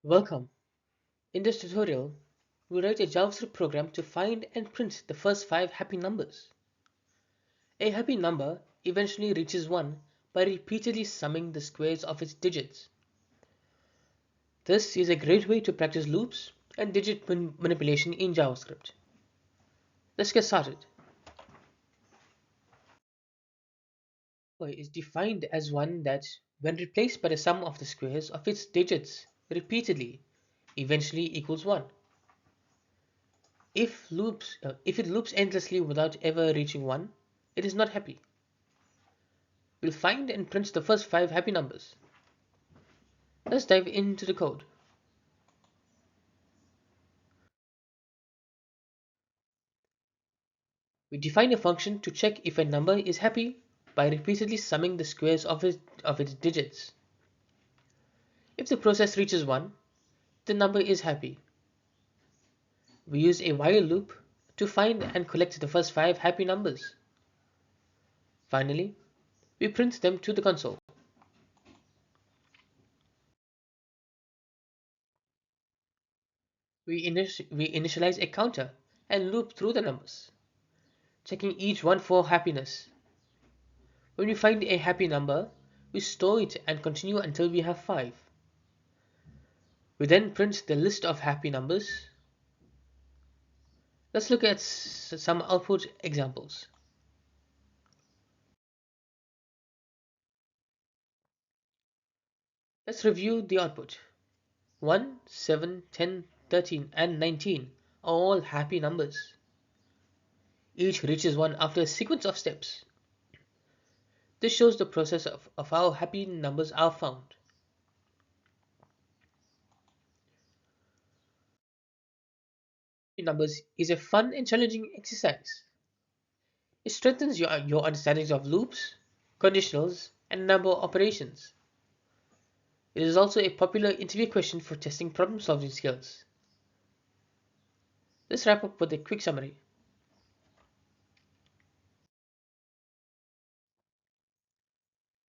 Welcome. In this tutorial, we write a JavaScript program to find and print the first 5 happy numbers. A happy number eventually reaches 1 by repeatedly summing the squares of its digits. This is a great way to practice loops and digit manipulation in JavaScript. Let's get started. Number is defined as one that, when replaced by the sum of the squares of its digits repeatedly, eventually equals 1. If it loops endlessly without ever reaching 1, it is not happy. We'll find and print the first 5 happy numbers. Let's dive into the code. We define a function to check if a number is happy by repeatedly summing the squares of its digits. If the process reaches 1, the number is happy. We use a while loop to find and collect the first 5 happy numbers. Finally, we print them to the console. We initialize a counter and loop through the numbers, checking each one for happiness. When we find a happy number, we store it and continue until we have 5. We then print the list of happy numbers. Let's look at some output examples. Let's review the output. 1, 7, 10, 13, and 19 are all happy numbers. Each reaches 1 after a sequence of steps. This shows the process of how happy numbers are found. Happy numbers is a fun and challenging exercise. It strengthens your understandings of loops, conditionals, and number operations. It is also a popular interview question for testing problem-solving skills. Let's wrap up with a quick summary.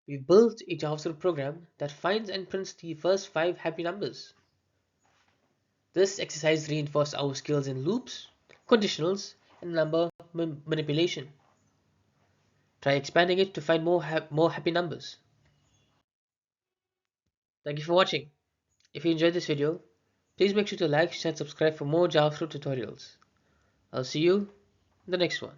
We built a JavaScript program that finds and prints the first 5 happy numbers. This exercise reinforced our skills in loops, conditionals, and number manipulation. Try expanding it to find more happy numbers. Thank you for watching. If you enjoyed this video, please make sure to like, share, and subscribe for more JavaScript tutorials. I'll see you in the next one.